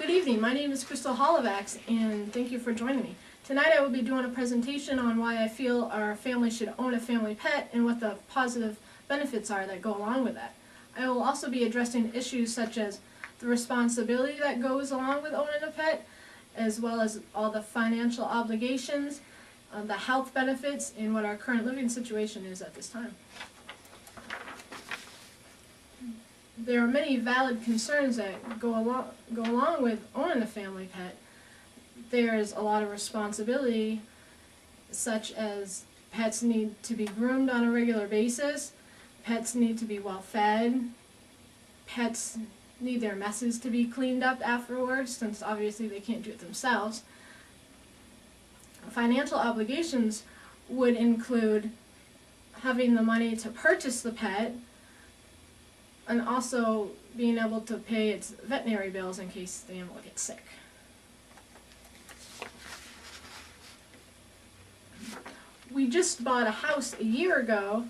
Good evening, my name is Crystal Holovax and thank you for joining me. Tonight I will be doing a presentation on why I feel our family should own a family pet and what the positive benefits are that go along with that. I will also be addressing issues such as the responsibility that goes along with owning a pet, as well as all the financial obligations, the health benefits, and what our current living situation is at this time. There are many valid concerns that go along with owning a family pet. There's a lot of responsibility, such as pets need to be groomed on a regular basis, pets need to be well fed, pets need their messes to be cleaned up afterwards, since obviously they can't do it themselves. Financial obligations would include having the money to purchase the pet, and also being able to pay its veterinary bills in case the animal gets sick. We just bought a house a year ago.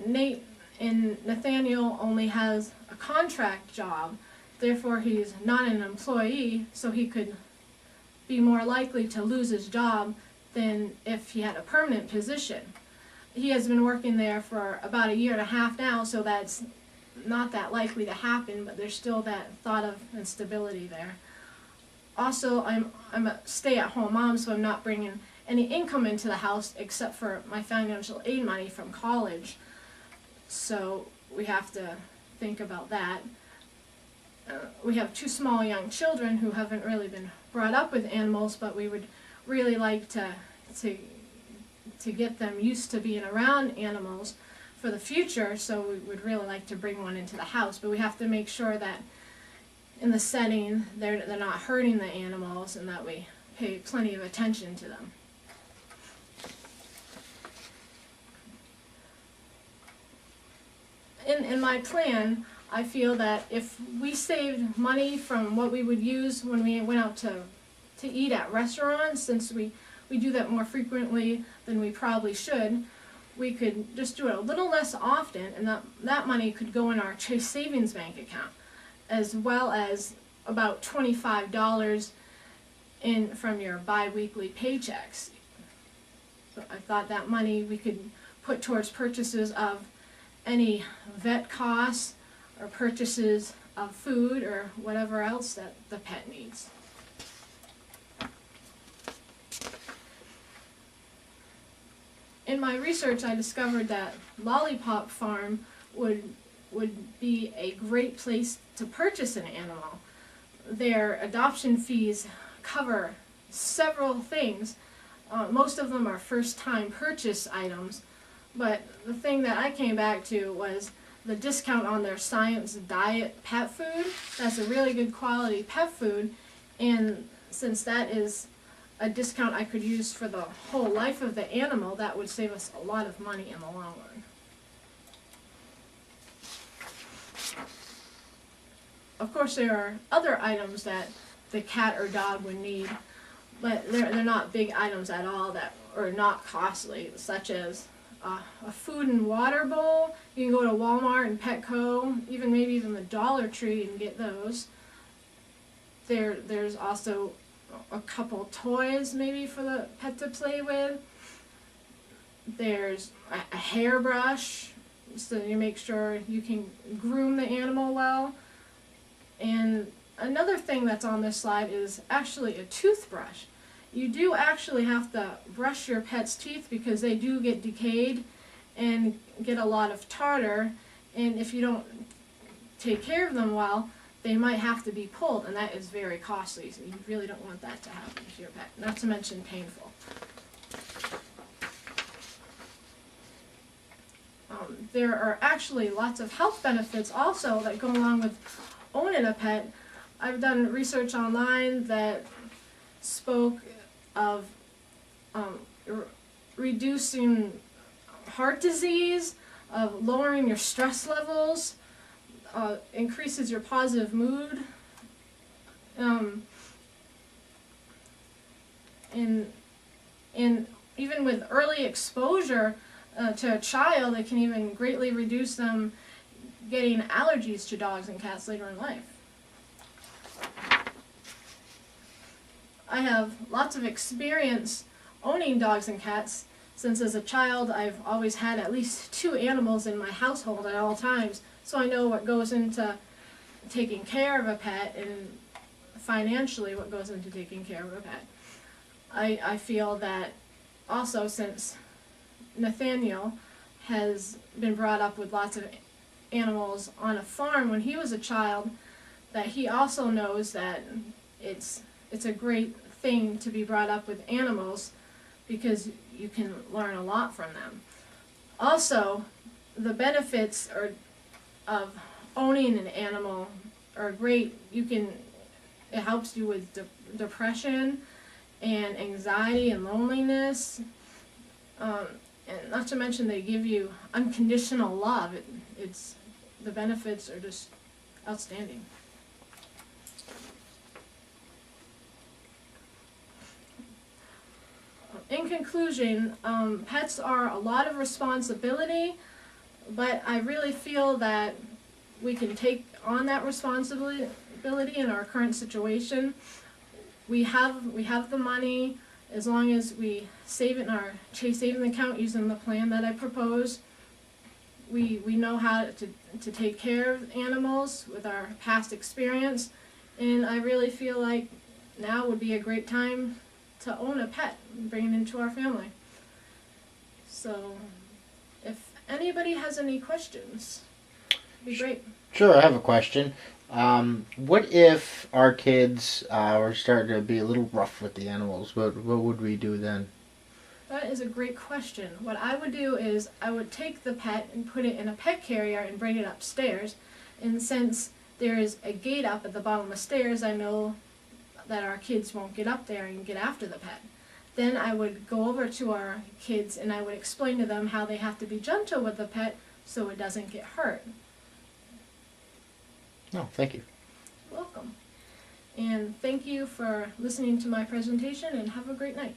Nate and Nathaniel only has a contract job, therefore he's not an employee, so he could be more likely to lose his job than if he had a permanent position. He has been working there for about a year and a half now, so that's not that likely to happen, but there's still that thought of instability there. Also, I'm a stay-at-home mom, so I'm not bringing any income into the house except for my financial aid money from college. So we have to think about that. We have two small young children who haven't really been brought up with animals, but we would really like to get them used to being around animals for the future, so we would really like to bring one into the house, but we have to make sure that in the setting they're not hurting the animals and that we pay plenty of attention to them. In my plan, I feel that if we saved money from what we would use when we went out to eat at restaurants, since we do that more frequently than we probably should, we could just do it a little less often, and that money could go in our Chase Savings Bank account, as well as about $25 in from your bi-weekly paychecks. So I thought that money we could put towards purchases of any vet costs or purchases of food or whatever else that the pet needs. In my research, I discovered that Lollipop Farm would be a great place to purchase an animal. Their adoption fees cover several things. Most of them are first-time purchase items, but the thing that I came back to was the discount on their Science Diet pet food. That's a really good quality pet food, and since that is a discount I could use for the whole life of the animal, that would save us a lot of money in the long run. Of course, there are other items that the cat or dog would need, but they're not big items at all that are not costly, such as a food and water bowl. You can go to Walmart and Petco, maybe even the Dollar Tree, and get those. There's also a couple toys maybe for the pet to play with. There's a hairbrush, so you make sure you can groom the animal well. And another thing that's on this slide is actually a toothbrush. You do actually have to brush your pet's teeth because they do get decayed and get a lot of tartar, and if you don't take care of them well, they might have to be pulled, and that is very costly, so you really don't want that to happen to your pet, not to mention painful. There are actually lots of health benefits also that go along with owning a pet. I've done research online that spoke of reducing heart disease, of lowering your stress levels, increases your positive mood, and even with early exposure to a child, it can even greatly reduce them getting allergies to dogs and cats later in life. I have lots of experience owning dogs and cats, since as a child I've always had at least 2 animals in my household at all times, so I know what goes into taking care of a pet and financially what goes into taking care of a pet. I feel that also, since Nathaniel has been brought up with lots of animals on a farm when he was a child, that he also knows that it's a great thing to be brought up with animals because you can learn a lot from them. Also, the benefits of owning an animal are great. It helps you with depression and anxiety and loneliness. And not to mention they give you unconditional love. The benefits are just outstanding. In conclusion, pets are a lot of responsibility, but I really feel that we can take on that responsibility in our current situation. We have the money, as long as we save it in our Chase Savings account using the plan that I propose. We know how to take care of animals with our past experience, and I really feel like now would be a great time to own a pet and bring it into our family. So if anybody has any questions, it'd be great. Sure, I have a question. What if our kids were starting to be a little rough with the animals? What would we do then? That is a great question. What I would do is I would take the pet and put it in a pet carrier and bring it upstairs. And since there is a gate up at the bottom of the stairs, I know that our kids won't get up there and get after the pet. Then I would go over to our kids and I would explain to them how they have to be gentle with the pet so it doesn't get hurt. Oh, thank you. Welcome. And thank you for listening to my presentation, and have a great night.